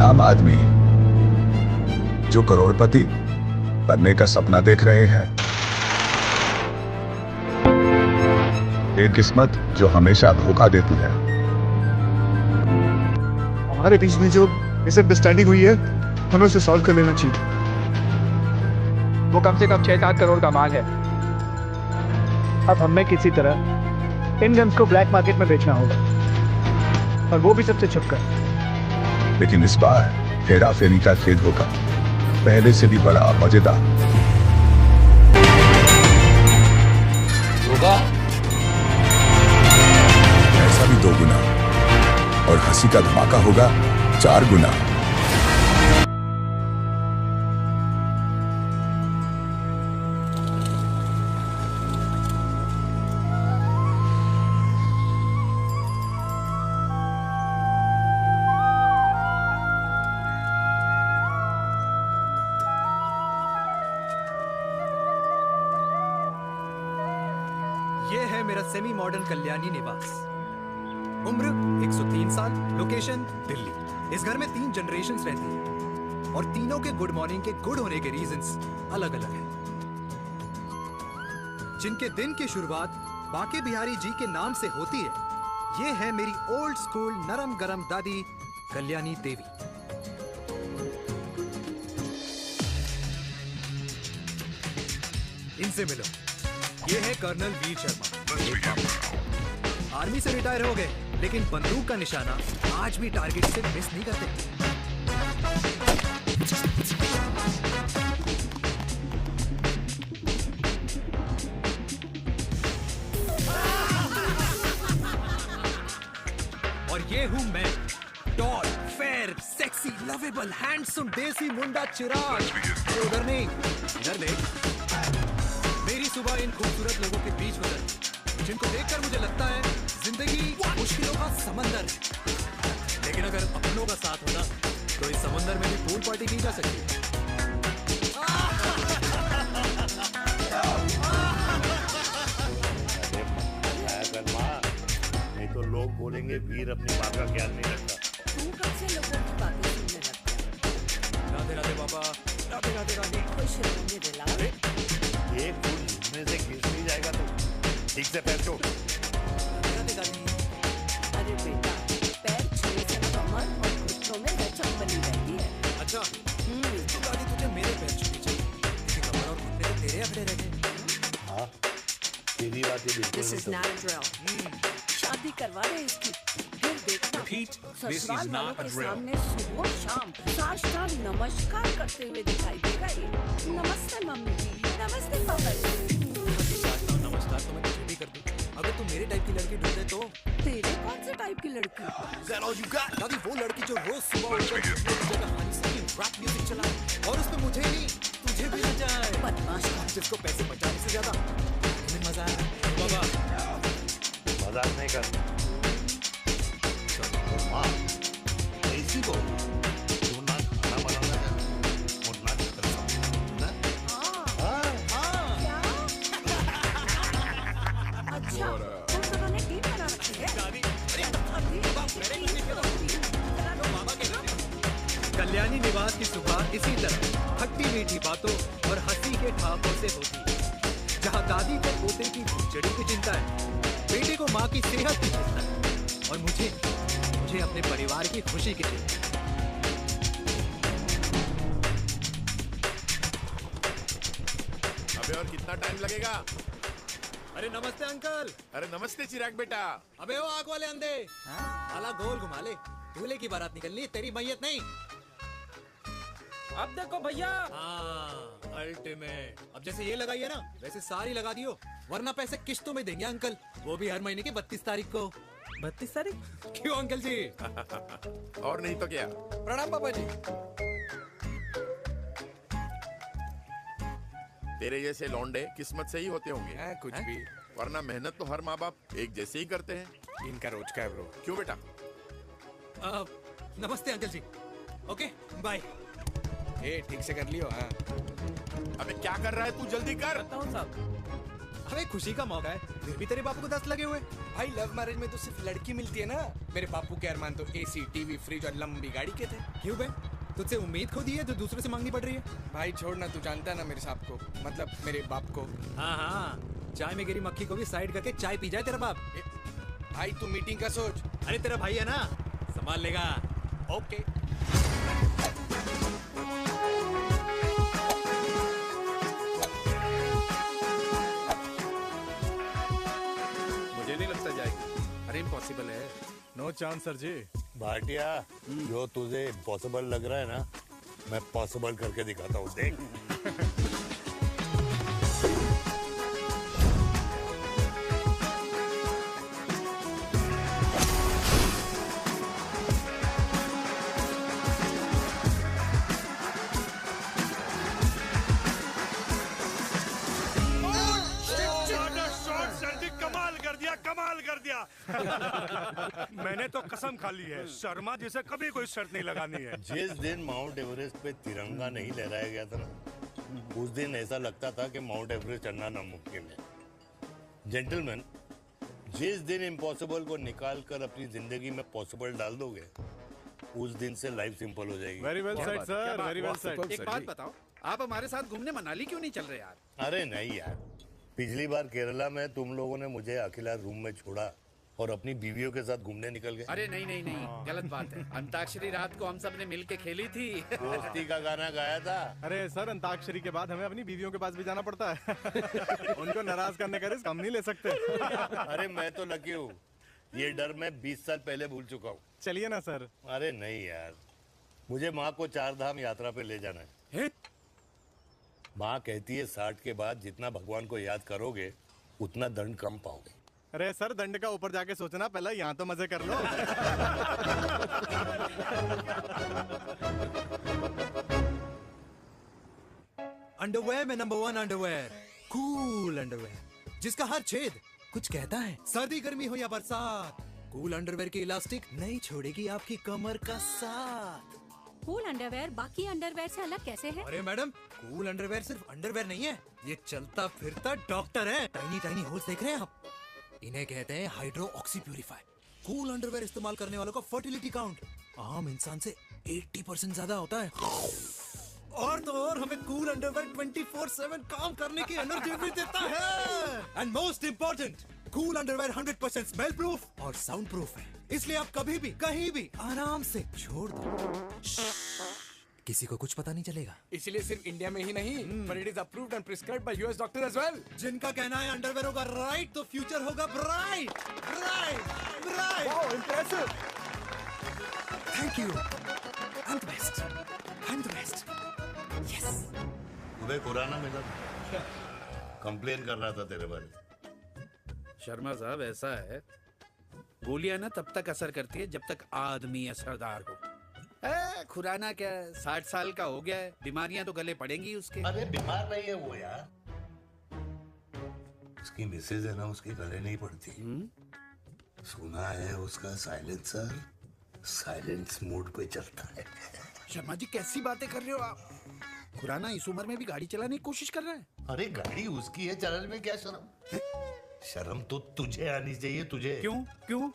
आम आदमी जो करोड़पति बनने का सपना देख रहे हैं। एक किस्मत जो हमेशा धोखा देती है। हमारे बीच में जो मिसअंडरस्टैंडिंग हुई है, हमें उसे सॉल्व कर लेना चाहिए। वो कम से कम 6-7 करोड़ का माल है। अब हमें किसी तरह इन गन्स को ब्लैक मार्केट में बेचना होगा, और वो भी सबसे छुपकर। लेकिन इस बार हेरा फेरी का खेल होगा, पहले से भी बड़ा मजेदार होगा। ऐसा भी 2 गुना, और हंसी का धमाका होगा 4 गुना। ये है मेरा सेमी मॉडर्न कल्याणी निवास। उम्र 103 साल, लोकेशन दिल्ली। इस घर में 3 जनरेशंस रहती हैं और तीनों के गुड मॉर्निंग के गुड होने के रीजंस अलग अलग हैं। जिनके दिन की शुरुआत बाके बिहारी जी के नाम से होती है। ये है मेरी ओल्ड स्कूल नरम गरम दादी कल्याणी देवी। इनसे मिलो। ये है कर्नल वीर शर्मा। आर्मी से रिटायर हो गए, लेकिन बंदूक का निशाना आज भी टारगेट से मिस नहीं करते। और ये हूं मैं, tall, fair, sexy, lovable, handsome, देसी मुंडा चिराग। उधर नहीं, इधर देख। मेरी सुबह इन खूबसूरत लोगों के बीच गुजरी, जिनको देखकर मुझे लगता है जिंदगी मुश्किलों का समंदर है। लेकिन अगर अपनों का साथ होना, तो इस समंदर में भी पूल पार्टी की जा सकती है। नहीं तो लोग बोलेंगे वीर अपनी बात का ख्याल नहीं रखता। तू कब से लोगों की बातें सुनने लगता है? राधे राधे बाबा, राधे राधे राधे। खुश रहने दे लाल। एक फूल झुमने से गिर नहीं जाएगा तो ठीक से पैर छो। राधे राधे दादी। अरे बेटा, पैर छूने से कमर और घुटनों में लचक बनी रहती है। अच्छा, तो दादी तुझे मेरे पैर छूने चाहिए, क्योंकि कमर और घुटने तो तेरे अकड़े रहते। हाँ, तेरी बात ये बिल्कुल This is नहीं not a drill. शादी करवा रहे इसकी, फिर देखना। ससुराल वालों के सामने सुबह शाम साष्टांग नमस्कार करते हुए दिखाई देगा ये। नमस्ते मम्मी जी, नमस्ते पापा जी। नमस्कार तो मैं तुझे भी कर दूं। अगर तू मेरे टाइप की लड़की ढूंढे तो। तेरे कौन से टाइप की लड़की? दादी, वो लड़की जो रोज सुबह उठकर जगह हनी सिंह रैप म्यूजिक चलाए और उसमें मुझे नहीं तुझे भी ले जाए। बदमाश कौन? जिसको पैसे बचाने से ज्यादा तुम्हें मजा आया। बाबा मजाक नहीं कर। माँ, ऐसी को जो ना खाना बनाना है और ना करना क्या? अच्छा, तुम दोनों ने टीम बना रखी है? दादी, अभी कल्याणी निवास की सुबह इसी तरह खट्टी मीठी बातों और हंसी के ठहाकों से होती है। जहाँ दादी को पोते की खिचड़ी की चिंता है, बेटे को माँ की सेहत की चिंता है, और मुझे अपने परिवार की खुशी की चिंता है। अबे और कितना टाइम लगेगा? अरे नमस्ते अंकल। अरे नमस्ते चिराग बेटा। अबे वो आग वाले अंधे, साला गोल घुमा ले। दूल्हे की बारात निकलनी, तेरी मैयत नहीं। अब देखो भैया, हाँ, अल्टीमेट। अब जैसे ये लगाई है ना, वैसे सारी लगा दियो, वरना पैसे किश्तों में देंगे अंकल, वो भी हर महीने की 32 तारीख को। 32 तारीख? क्यों अंकल जी? और नहीं तो क्या। प्रणाम पापा जी। तेरे जैसे लौंडे किस्मत से ही होते होंगे। कुछ भी, वरना मेहनत तो हर माँ बाप एक जैसे ही करते हैं। इनका रोज का है ब्रो। क्यों बेटा? नमस्ते अंकल जी। Okay bye. ठीक से कर लियो। हाँ, अबे क्या कर रहा है तू? जल्दी कर। बताओ साहब। अबे खुशी का मौका है, फिर भी तेरे बापू को 10 लगे हुए। भाई लव मैरिज में तो सिर्फ लड़की मिलती है ना। मेरे बापू के अरमान तो एसी, टीवी, फ्रिज और लंबी गाड़ी के थे। क्यों बे? तुझसे उम्मीद खो दी है जो दूसरे से मांगनी पड़ रही है। भाई छोड़ना, तू जानता है ना मेरे साहब को, मतलब मेरे बाप को। हाँ, चाय में गिरी मक्खी को भी साइड करके चाय पी जाए तेरा बाप। भाई तू मीटिंग का सोच। अरे तेरा भाई है ना, संभाल लेगा। ओके। मुझे नहीं लगता जाएगी। अरे इम्पॉसिबल है। नो चांस सर जी। भाटिया, जो तुझे इम्पॉसिबल लग रहा है ना, मैं पॉसिबल करके दिखाता हूँ, देख। कमाल कर दिया। मैंने तो कसम खा ली है, शर्मा जी से कभी कोई शर्त नहीं लगानी है। जिस दिन माउंट एवरेस्ट पे तिरंगा नहीं लहराया गया था ना, उस दिन ऐसा लगता था कि माउंट एवरेस्ट चढ़ना नामुमकिन है। जेंटलमैन, जिस दिन इम्पॉसिबल को निकाल कर अपनी जिंदगी में पॉसिबल डाल दोगे, उस दिन से लाइफ सिंपल हो जाएगी। Very well said sir, very well said. एक बात बताओ, आप हमारे साथ घूमने मनाली क्यों नहीं चल रहे यार? अरे नहीं यार, पिछली बार केरला में तुम लोगों ने मुझे अकेला रूम में छोड़ा और अपनी बीवियों के साथ घूमने निकल गए। अरे नहीं नहीं नहीं, गलत बात है। अंताक्षरी रात को हम सब ने मिल के खेली थी। दोस्ती का गाना गाया था। अरे सर, अंताक्षरी के बाद हमें अपनी बीवियों के पास भी जाना पड़ता है। उनको नाराज करने का रिस्क हम नहीं ले सकते। अरे मैं तो लकी हूँ, ये डर मैं 20 साल पहले भूल चुका हूँ। चलिए ना सर। अरे नहीं यार, मुझे माँ को 4 धाम यात्रा पे ले जाना है। माँ कहती है 60 के बाद जितना भगवान को याद करोगे उतना दंड कम पाओगे। अरे सर, दंड का ऊपर जाके सोचना, पहले यहाँ तो मजे कर लो। अंडरवेयर में नंबर 1 अंडरवेयर, कूल अंडरवेयर, जिसका हर छेद कुछ कहता है। सर्दी गर्मी हो या बरसात, कूल अंडरवेयर की इलास्टिक नहीं छोड़ेगी आपकी कमर का साथ। कूल अंडरवेयर बाकी अंडरवेयर से अलग कैसे है? अरे मैडम, कूल अंडरवेयर सिर्फ अंडरवेयर नहीं है, ये चलता फिरता डॉक्टर है। टाइनी टाइनी होल्स देख रहे हैं आप? इन्हें कहते हैं hydro oxy purifier. Cool underwear इस्तेमाल करने वालों का फर्टिलिटी काउंट आम इंसान से 80% ज्यादा होता है। और तो और हमें कूल अंडरवेयर 24/7 काम करने की एनर्जी भी देता है। And most important, cool underwear 100% smell proof और साउंड प्रूफ है, इसलिए आप कभी भी कहीं भी आराम से छोड़ दो, किसी को कुछ पता नहीं चलेगा। इसलिए सिर्फ इंडिया में ही नहीं, but it is approved and prescribed by US doctor as well। जिनका कहना है अंडरवेयर होगा राइट तो फ्यूचर होगा bright, bright, bright. Wow, impressive। Thank you. I'm the best, I'm the best। Yes। तुम्हें खुराना मिला, कंप्लेन कर रहा था तेरे बारे में। शर्मा साहब, ऐसा है, गोलियां ना तब तक असर करती है जब तक आदमी असरदार हो। खुराना क्या, 60 साल का हो गया है, बीमारियां तो गले पड़ेंगी उसके। अरे बीमार नहीं है वो यार, उसकी मिसेज है ना, उसके गले नहीं पड़ती। सुना है उसका साइलेंसर साइलेंस मोड पे चलता है। शर्मा जी, कैसी बातें कर रहे हो आप? खुराना इस उम्र में भी गाड़ी चलाने की कोशिश कर रहा है। अरे गाड़ी उसकी है, चलाने में क्या शर्म? शर्म तो तुझे आनी चाहिए, तुझे। क्यों क्यों?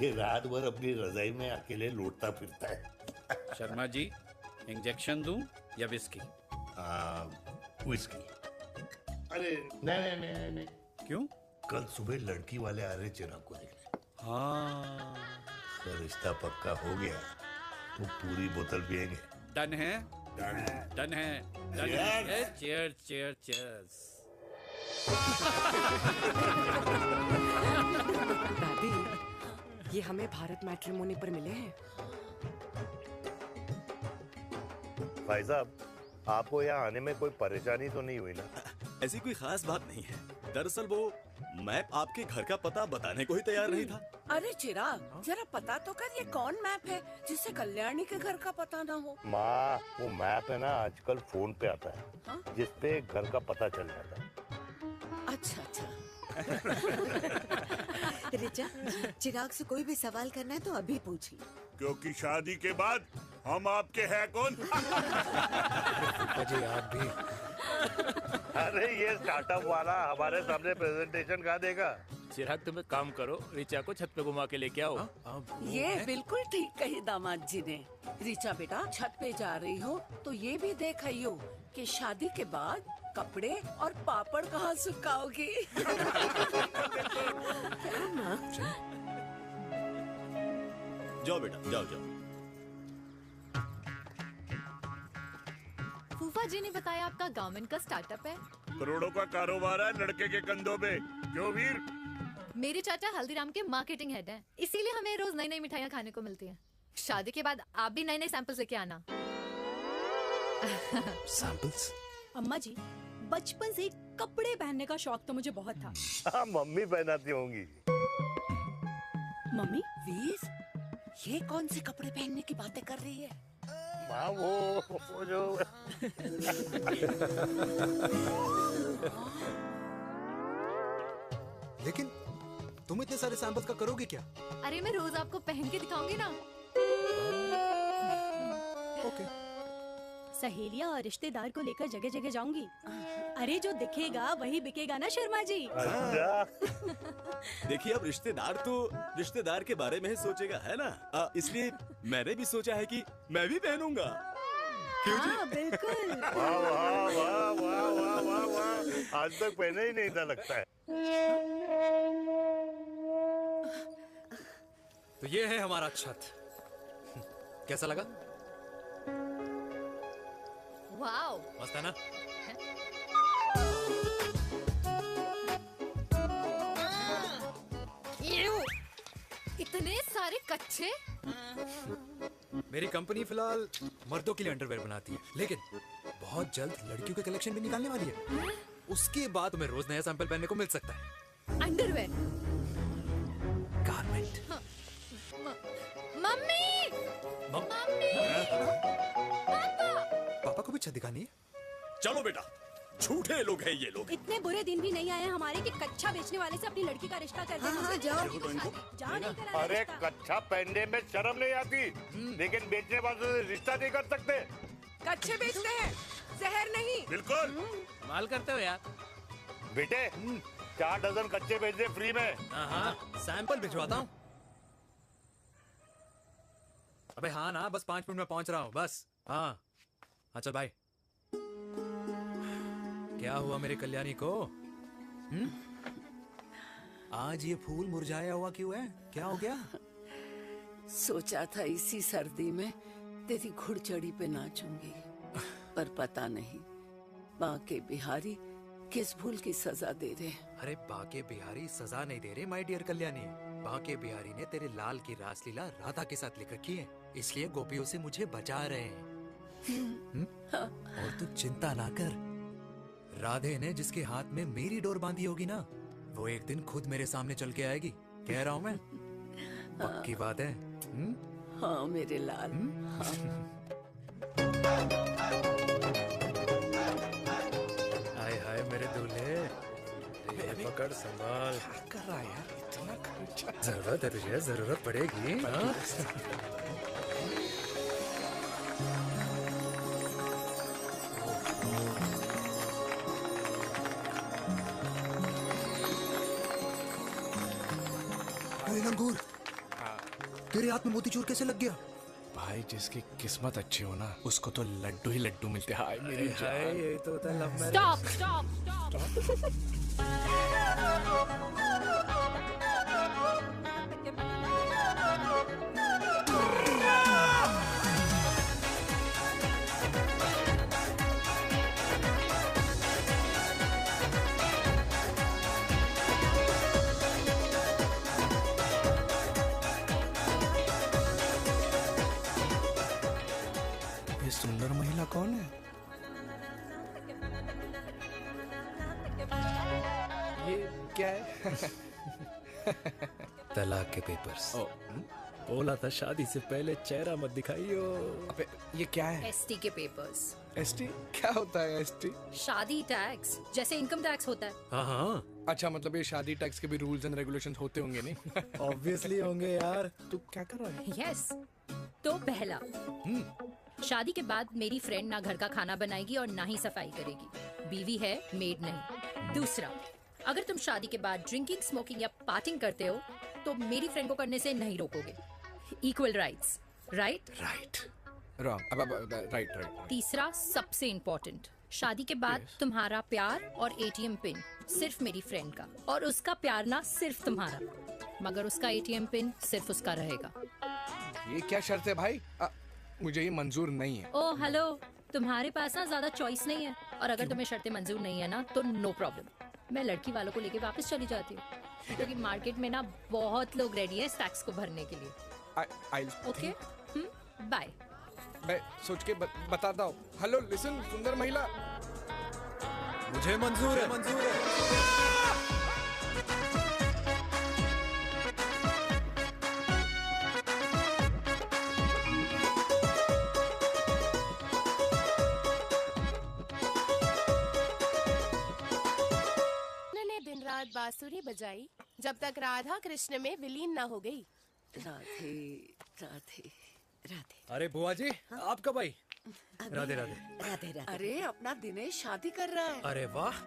ये रात भर अपनी रजाई में अकेले लौटता फिरता है। शर्मा जी, इंजेक्शन दूं या विस्की? विस्की। अरे नहीं नहीं नहीं नहीं। क्यों? कल सुबह लड़की वाले आ रहे चिराग को देखने। हाँ, तो रिश्ता पक्का हो गया तो पूरी बोतल पिएंगे। डन है, डन है, डन है, डन है। Cheers, cheers, cheers. दादी, ये हमें भारत मैट्रिमोनी पर मिले हैं। भाई साहब, आपको यहाँ आने में कोई परेशानी तो नहीं हुई ना? ऐसी कोई खास बात नहीं है। दरअसल वो मैप आपके घर का पता बताने को ही तैयार नहीं था। अरे चिराग, जरा पता तो कर, ये कौन मैप है जिससे कल्याणी के घर का पता ना हो? माँ, वो मैप है ना, आजकल फोन पे आता है। हाँ? जिसपे घर का पता चल जाता है। अच्छा अच्छा। रिचा, चिराग से कोई भी सवाल करना है तो अभी पूछ लो, क्योंकि शादी के बाद हम आपके हैं कौन? अजय, आप भी अरे ये स्टार्टअप वाला हमारे सामने प्रेजेंटेशन कहाँ देगा? चिराग तुम एक काम करो, रिचा को छत पे घुमा के लेके आओ। ये बिल्कुल ठीक कही दामाद जी ने। रिचा बेटा छत पे जा रही हो तो ये भी देख आइयो कि शादी के बाद कपड़े और पापड़ कहाँ सुखाओगी। जाओ बेटा, जाओ जाओ। फूफा जी ने बताया आपका गारमेंट का स्टार्टअप है। करोड़ों का कारोबार है लड़के के कंधों पे। क्यों वीर? मेरे चाचा हल्दीराम के मार्केटिंग हेड हैं, इसीलिए हमें रोज नई नई मिठाइयाँ खाने को मिलती हैं। शादी के बाद आप भी नए नए सैंपल्स लेके आना। सैंपल्स? अम्मा जी, बचपन से कपड़े पहनने का शौक तो मुझे बहुत था। हाँ, मम्मी पहनाती होंगी। मम्मी? वीर, ये कौन से कपड़े पहनने की बातें कर रही है? माँ वो जो लेकिन तुम इतने सारे सैंपल्स का करोगे क्या? अरे मैं रोज आपको पहन के दिखाऊंगी ना। ओके। सहेलियां और रिश्तेदार को लेकर जगह जगह जाऊंगी। अरे जो दिखेगा वही बिकेगा ना शर्मा जी। देखिए अब रिश्तेदार के बारे में ही सोचेगा, है ना? इसलिए मैंने भी सोचा है कि मैं भी पहनूंगा। क्यों जी? हाँ, बिल्कुल। वाह वाह वाह वाह वाह वाह वाह, आज तक पहने ही नहीं था लगता है। तो ये है हमारा छत। कैसा लगा? वाओ, मस्त है ना? इतने सारे कच्चे। मेरी कंपनी फिलहाल मर्दों के लिए अंडरवेयर बनाती है, लेकिन बहुत जल्द लड़कियों के कलेक्शन भी निकालने वाली है। उसके बाद तुम्हें रोज नया सैंपल पहनने को मिल सकता है। अंडरवेयर? गारमेंट। मम्मी! मम्मी! पापा को भी छत दिखानी है। चलो बेटा, झूठे लोग हैं ये लोग। इतने बुरे दिन भी नहीं आए हमारे कि कच्चा बेचने वाले से अपनी लड़की का रिश्ता कर दें। हाँ, जाओ। जाओ नहीं करा अरे रिश्ता। कच्चा पहनने में शर्म नहीं आती, लेकिन बेचने वालों से रिश्ता नहीं कर सकते। कच्चे बेचते हैं, जहर नहीं। बिल्कुल। माल करते हो यार। बेटे 4 डजन कच्चे बेच दे फ्री में। हाँ, सैंपल भिजवाता हूँ। अबे हाँ ना, बस 5 मिनट में पहुंच रहा हूँ बस। हाँ चल भाई। क्या हुआ मेरे कल्याणी को? आज ये फूल मुरझाया हुआ क्यों है? क्या हो गया? सोचा था इसी सर्दी में तेरी घुड़चढ़ी पे नाचूंगी, पर पता नहीं बाके बिहारी किस भूल की सजा दे रहे। अरे बाके बिहारी सजा नहीं दे रहे माय डियर कल्याणी। बाके बिहारी ने तेरे लाल की रासलीला राधा के साथ लिख रखी है, इसलिए गोपियों से मुझे बचा रहे हैं। और तू चिंता ना कर, राधे ने जिसके हाथ में मेरी डोर बांधी होगी ना, वो एक दिन खुद मेरे सामने चल के आएगी। कह रहा हूँ मैं, पक्की बात है। हाँ मेरे लाल। हाय हाय मेरे दूल्हे, पकड़ संभाल। कर रहा है यार, इतना खर्चा। जरूरत है तुझे, जरूरत पड़ेगी। हाँ? लंगूर, तेरे हाथ में मोतीचूर कैसे लग गया? भाई जिसकी किस्मत अच्छी हो ना, उसको तो लड्डू ही लड्डू मिलते हैं। हाय मेरी जान। ये तो होता है love marriage. Stop stop stop. ये सुंदर महिला कौन है? ये क्या है? तलाक के पेपर्स। बोला था शादी से पहले चेहरा मत दिखाइयो। अबे ये क्या है? एसटी के पेपर्स। एसटी क्या होता है? एसटी शादी टैक्स, जैसे इनकम टैक्स होता है। हाँ। अच्छा, मतलब ये शादी टैक्स के भी रूल्स एंड रेगुलेशंस होते होंगे नहीं? ऑब्वियसली होंगे यार। तू क्या कर रहा है? यस। तो पहला, शादी के बाद मेरी फ्रेंड ना घर का खाना बनाएगी और ना ही सफाई करेगी। बीवी है, मेड नहीं। दूसरा, अगर तुम शादी के बाद ड्रिंकिंग, स्मोकिंग या पार्टिंग करते हो तो मेरी फ्रेंड को करने से नहीं रोकोगे। Equal rights, right? Right, wrong, right. तीसरा, सबसे इम्पोर्टेंट, शादी के बाद तुम्हारा प्यार और एटीएम पिन सिर्फ मेरी फ्रेंड का, और उसका प्यार ना सिर्फ तुम्हारा, मगर उसका एटीएम पिन सिर्फ उसका रहेगा। ये क्या शर्त है भाई? मुझे ये मंजूर नहीं है। ओ हेलो, तुम्हारे पास ना ज्यादा चॉइस नहीं है, और अगर तुम्हें शर्तें मंजूर नहीं है ना तो नो प्रॉब्लम, मैं लड़की वालों को लेके वापस चली जाती हूँ, क्योंकि मार्केट में ना बहुत लोग रेडी है टैक्स को भरने के लिए। Okay, bye. मैं सोच के बताता हूँ। हेलो लिसन, सुंदर महिला, मुझे मंजूर है, मंजूर है। दिन रात बांसुरी बजाई जब तक राधा कृष्ण में विलीन ना हो गई। राधे राधे राधे। अरे बुआ जी, आप कब आई? राधे राधे। राधे राधे। अरे अपना दिनेश शादी कर रहा है। अरे वाह,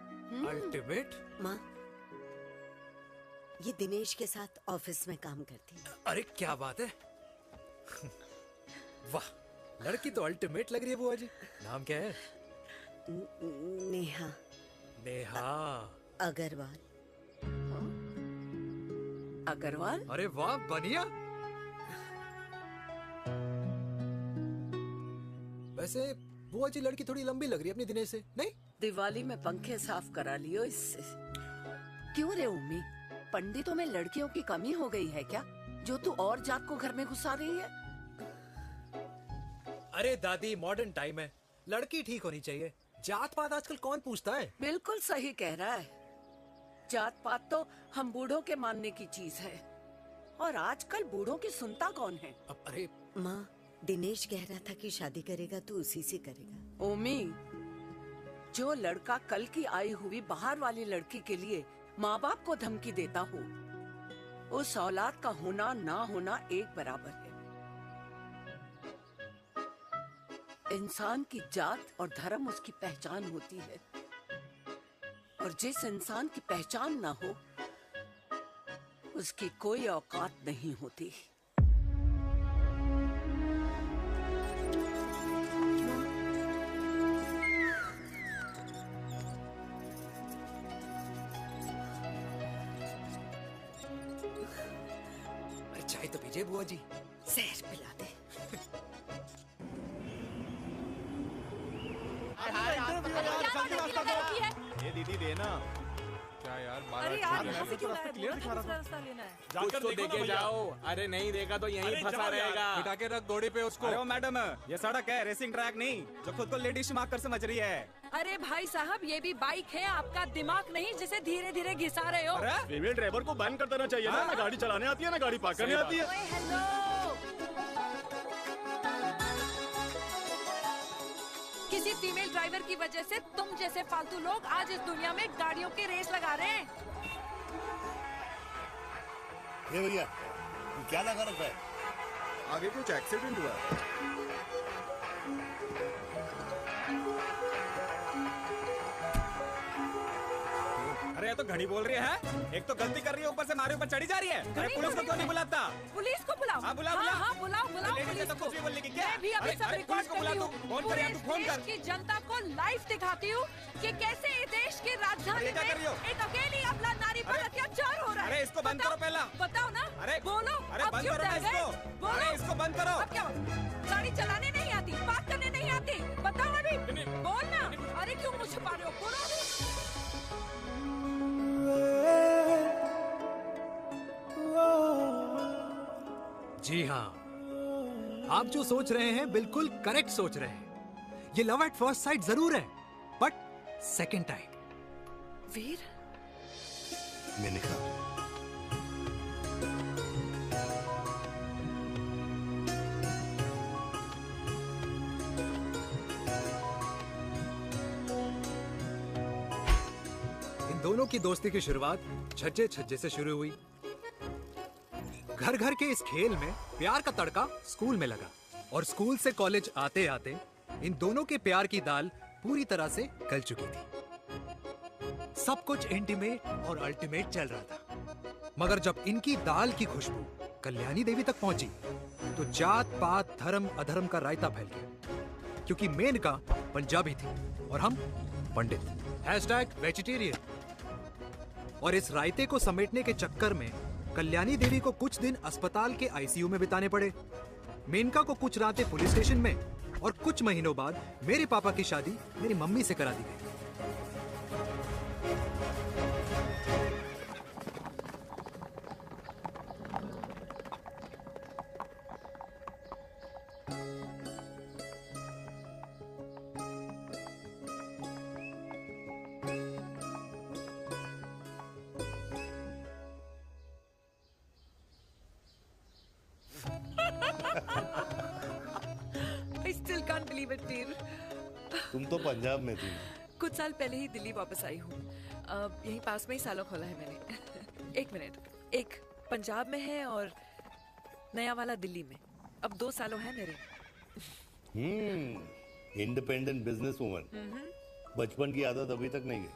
अल्टीमेट। माँ, ये दिनेश के साथ ऑफिस में काम करती है। अरे क्या बात है, वाह, लड़की तो अल्टीमेट लग रही है बुआ जी। नाम क्या है? नेहा। नेहा अग्रवाल। अग्रवाल? अरे वाह, बढ़िया। वैसे बुआ जी लड़की थोड़ी लंबी लग रही है अपनी दिनेश से, नहीं? दिवाली में पंखे साफ करा लियो इससे। क्यों रे उम्मी, पंडितों में लड़कियों की कमी हो गई है क्या, जो तू और जात को घर में घुसा रही है? अरे दादी, मॉडर्न टाइम है, लड़की ठीक होनी चाहिए। जात पात आजकल कौन पूछता है? बिल्कुल सही कह रहा है। जात पात तो हम बूढ़ों के मानने की चीज है, और आजकल बूढ़ों की सुनता कौन है? अरे माँ, दिनेश कह रहा था कि शादी करेगा तो उसी से करेगा। ओमी, जो लड़का कल की आई हुई बाहर वाली लड़की के लिए माँ बाप को धमकी देता हो, उस औलाद का होना ना होना एक बराबर है। इंसान की जात और धर्म उसकी पहचान होती है, और जिस इंसान की पहचान ना हो उसकी कोई औकात नहीं होती। अरे चाय तो पीजिए बुआ जी। जहर पिला दे। ये दीदी देना। क्या यार, अरे यार, यहाँ से क्यों लाए? बोला था दूसरा रास्ता लेना है। कुछ तो देके जाओ। अरे नहीं देखा तो यहीं फंसा रहेगा। बिठा के रख घोड़े पे उसको। अरे मैडम, ये सड़क है, रेसिंग ट्रैक नहीं, जो खुद को लेडी शिमाकर समझ रही है। अरे भाई साहब, ये भी बाइक है, आपका दिमाग नहीं जिसे धीरे धीरे घिसा रहे हो। फीमेल ड्राइवर को बैन कर देना चाहिए ना गाड़ी चलाने आती है ना गाड़ी पार्क करने आती है। हेलो, किसी फीमेल ड्राइवर की वजह से तुम जैसे फालतू लोग आज इस दुनिया में गाड़ियों की रेस लगा रहे हैं। ये भैया, ये क्या लगा रखा है? आगे कुछ एक्सीडेंट हुआ है। अरे ये तो घड़ी बोल रही है, एक तो गलती कर रही है, ऊपर से हमारे ऊपर चढ़ी जा रही है। अरे पुलिस को क्यों नहीं बुलाता? पुलिस को बुलाओ। हाँ बुलाओ, बुलाओ। हाँ, बुलाओ बुलाओ लेडीज पुलिस तो को। कुछ भी बोलने की क्या? मैं भी अभी सब रिकॉर्ड कर रही हूँ। फोन कर, तू फोन कर। देश की जनता को लाइव दिखाती हूँ कि कैसे इस देश की राजधानी में एक अकेली अबला नारी पर अत्याचार हो रहा है। अरे इसको बंद करो पहला। बताओ ना। अरे बोलो। अरे बंद करो ना इसको। बोलो, इसको बंद करो। अब क्या? गाड़ी चलाने नहीं आती, बात करने नहीं आती, बताओ अभी। बोल ना। अरे क्यों मुझे छुपा रहे हो? बोलो अभी। जी हाँ, आप जो सोच रहे हैं बिल्कुल करेक्ट सोच रहे हैं। ये लव एट फर्स्ट साइट जरूर है, बट सेकंड टाइम। वीर, मैंने कहा इन दोनों की दोस्ती की शुरुआत छज्जे छज्जे से शुरू हुई। घर घर के इस खेल में प्यार का तड़का स्कूल में लगा। और स्कूल से कॉलेज आते आते इन दोनों के प्यार की दाल पूरी तरह से गल चुकी थी। सब कुछ इंटीमेट और अल्टीमेट चल रहा था, मगर जब इनकी दाल की खुशबू कल्याणी देवी तक पहुंची तो जात पात धर्म अधर्म का रायता फैल गया, क्योंकि मेनका पंजाबी थी और हम पंडित। #वेजिटेरियन। और इस रायते को समेटने के चक्कर में कल्याणी देवी को कुछ दिन अस्पताल के आईसीयू में बिताने पड़े, मेनका को कुछ रातें पुलिस स्टेशन में, और कुछ महीनों बाद मेरे पापा की शादी मेरी मम्मी से करा दी गई। I still can't believe it, dear. तुम तो पंजाब में थी। कुछ साल पहले ही दिल्ली वापस आई हूँ। यहीं पास में ही सालों खोला है मैंने। एक मिनट, एक पंजाब में है और नया वाला दिल्ली में। अब 2 सालों है मेरे। Independent business woman. बचपन की आदत अभी तक नहीं गई।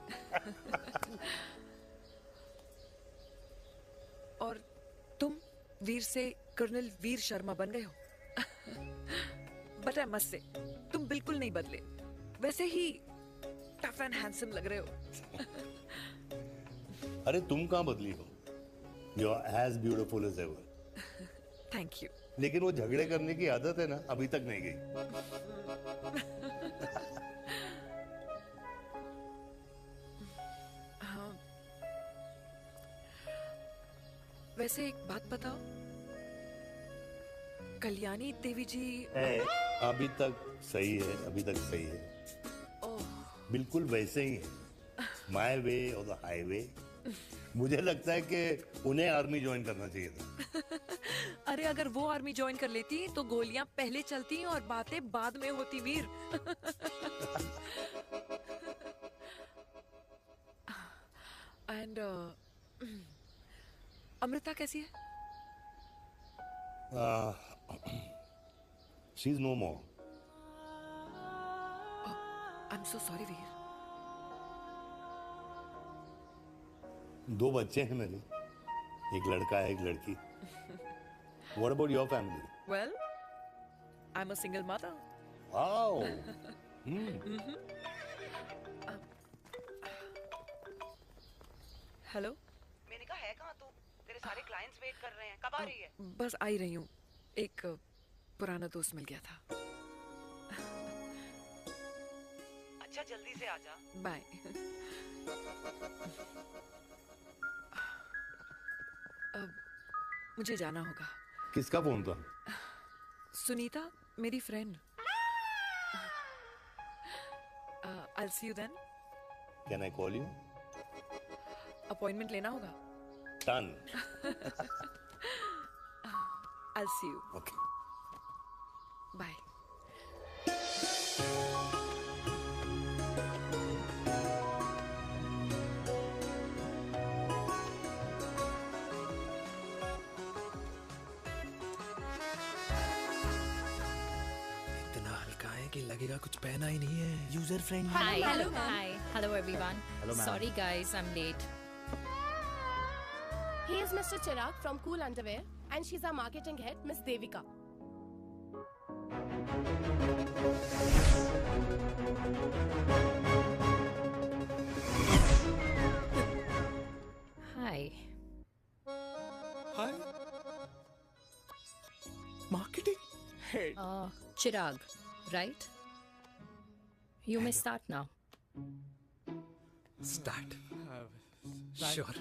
और तुम वीर से कर्नल वीर शर्मा बन गए हो। बट आई मस्ट से, तुम बिल्कुल नहीं बदले, वैसे ही टफ एंड हैंडसम लग रहे हो। अरे तुम कहाँ बदली हो? You are as beautiful as ever. Thank you. लेकिन वो झगड़े करने की आदत है ना, अभी तक नहीं गई। हाँ। वैसे एक बात बताओ, कल्याणी देवी जी अभी तक सही है, अभी तक सही है। बिल्कुल वैसे ही है, माय वे और द हाईवे। मुझे लगता है कि उन्हें आर्मी ज्वाइन करना चाहिए था। अरे अगर वो आर्मी ज्वाइन कर लेती तो गोलियां पहले चलती और बातें बाद में होती, वीर। एंड अमृता कैसी है? She is no more. I am so sorry Veer. 2 बच्चे हैं मेरे, एक लड़का है, एक लड़की। What about your family? Well, I'm a single mother. Wow. Hello. मैंने कहा है कहाँ तू? तेरे सारे क्लाइंट्स वेट कर रहे हैं, कब आ रही है? बस आ ही रही हूँ, एक पुराना दोस्त मिल गया था। अच्छा जल्दी से आ जा। बाय। अब मुझे जाना होगा। किसका फोन था? सुनीता, मेरी friend. I'll see you then. Can I call you? Appointment लेना होगा। Done. I'll see you. Okay. Bye. इतना हल्का है कि लगेगा कुछ पहना ही नहीं है। User friendly. Hello everyone. Hello, ma'am. Sorry guys, I'm late. He is Mr. Chirag from Cool Underwear and she's our marketing head, Miss Devika. Hi. Hi. Marketing head. Chirag, right? You may start now. Start. Sure.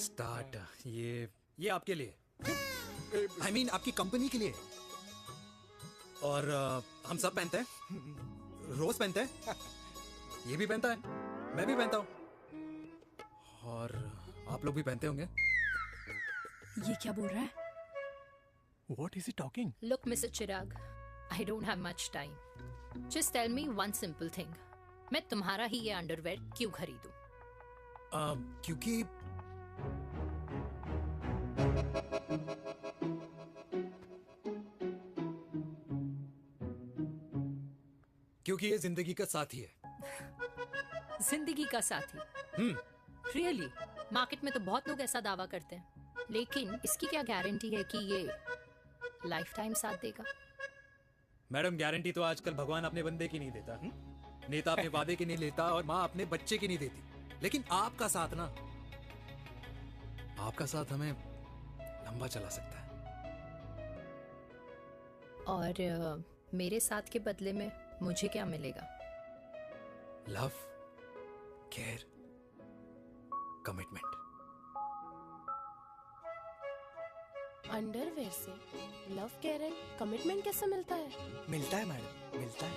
Start. ये आपके लिए। I mean आपकी company के लिए। और हम सब पहनते हैं, रोज पहनते हैं, ये भी पहनता है, मैं भी पहनता हूँ, और आप लोग भी पहनते होंगे। ये क्या बोल रहा है? What is he talking? Look, Mr. Chirag, I don't have much time. Just tell me one simple thing. मैं तुम्हारा ही ये अंडरवेयर क्यों खरीदूं? क्योंकि क्योंकि ये जिंदगी का साथी है। जिंदगी का साथी। रियली मार्केट में तो बहुत लोग ऐसा दावा करते हैं, लेकिन इसकी क्या गारंटी है कि ये लाइफ टाइम साथ देगा? मैडम, गारंटी तो आजकल भगवान अपने बंदे की नहीं देता, नेता अपने वादे की नहीं लेता और माँ अपने बच्चे की नहीं देती, लेकिन आपका साथ ना, आपका साथ हमें लंबा चला सकता है। और मेरे साथ के बदले में मुझे क्या मिलेगा? Love, care, commitment. अंडरवेयर से लव, केयर एंड कमिटमेंट कैसे मिलता है? मिलता है मैडम, मिलता है।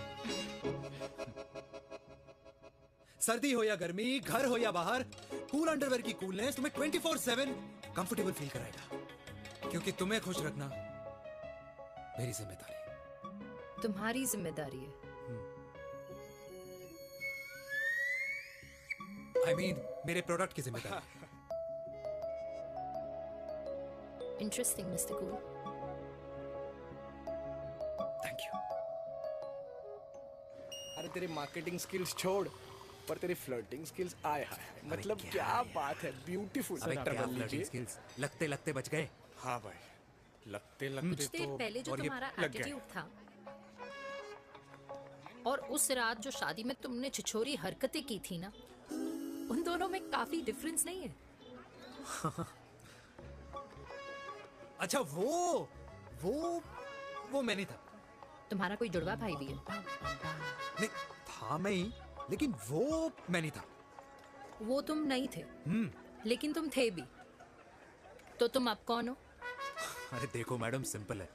सर्दी हो या गर्मी, घर हो या बाहर, कूल अंडरवेयर की कूलनेस तुम्हें 24/7 कंफर्टेबल फील कराएगा, क्योंकि तुम्हें खुश रखना मेरी जिम्मेदारी है। तुम्हारी जिम्मेदारी है। I mean, मेरे प्रोडक्ट की जिम्मेदारी। Interesting mister cool. Thank you. अरे तेरे मार्केटिंग स्किल्स छोड़, पर तेरी फ्लर्टिंग स्किल्स आए हाय, मतलब क्या बात है, ब्यूटीफुल। स्किल्स लगते लगते बच गए। हाँ भाई, लगते लगते कुछ देर पहले जो तुम्हारा एटीट्यूड था और उस रात जो शादी में तुमने छिछोरी हरकतें की थी ना, उन दोनों में काफी डिफरेंस नहीं है? अच्छा, वो मैं नहीं था। तुम्हारा कोई जुड़वा भाई भी है? नहीं था मैं ही, लेकिन वो मैं नहीं था। वो तुम नहीं थे, लेकिन तुम थे भी। तो तुम अब कौन हो? अरे देखो मैडम, सिंपल है।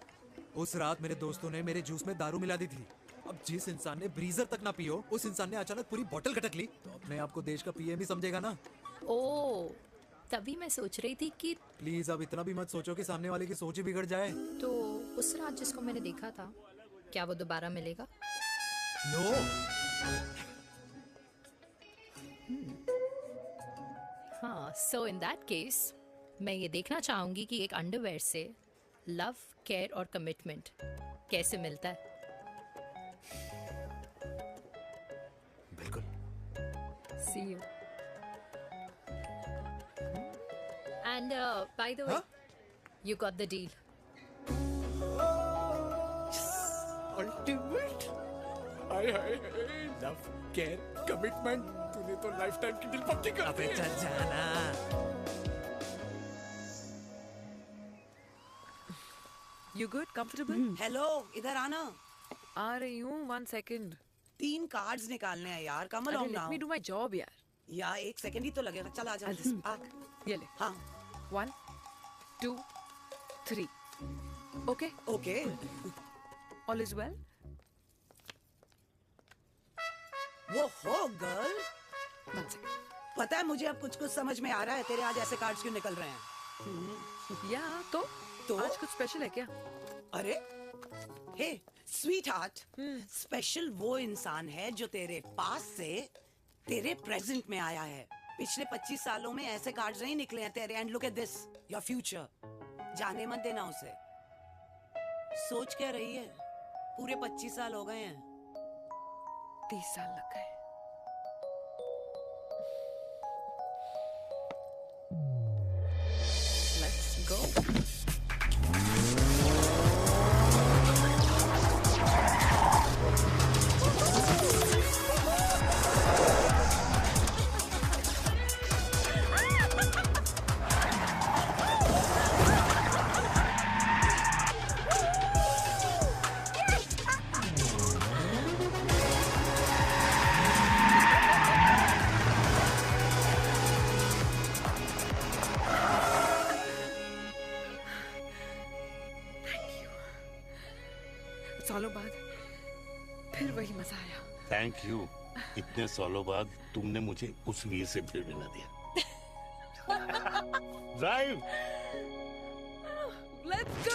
उस रात मेरे दोस्तों ने मेरे जूस में दारू मिला दी थी। अब जिस इंसान ने ब्रीजर तक ना पियो, उस इंसान ने अचानक पूरी बोतल खटक ली, तो अपने आप को देश का पीएम ही समझेगा ना। ओ, तभी मैं सोच रही थी कि प्लीज अब इतना भी मत सोचो कि सामने वाले की सोच ही बिगड़ जाए। तो उस रात जिसको मैंने देखा था, क्या वो दोबारा मिलेगा? नो। हाँ, सो इन दैट केस मैं ये देखना चाहूंगी कि एक अंडरवेयर से लव, केयर और कमिटमेंट कैसे मिलता है। बिल्कुल। See you. And by the way, you got the deal. Ultimate. Hi hi, love, care, commitment, तूने तो लाइफ टाइम की डील पक्की कर दी है। चल जाना। You good? Comfortable? हेलो, इधर आना। आ रही हूँ, 1 second. 3 कार्ड्स निकालने हैं यार, कम अरे, on let now. me do my job यार. या 1 सेकंड ही तो लगेगा, चल आजा। आ। ये ले. हाँ। 1, 2, 3. Okay? Okay. All is well? वो हो गर्ल। 1 second. पता है मुझे अब कुछ समझ में आ रहा है, तेरे आज ऐसे कार्ड्स क्यों निकल रहे हैं। या तो आज कुछ स्पेशल है क्या? अरे हे स्वीट हार्ट, स्पेशल वो इंसान है जो तेरे पास से तेरे प्रेजेंट में आया है। पिछले 25 सालों में ऐसे कार्ड्स नहीं निकले हैं तेरे। And look at this, your future. जाने मत देना उसे। सोच क्या रही है, पूरे 25 साल हो गए हैं। 30 साल लग गए। Let's go. सालों बाद फिर वही मजा आया। Thank you. इतने सालों बाद तुमने मुझे उस वीर से फिर मिला दिया। ड्राइव। Let's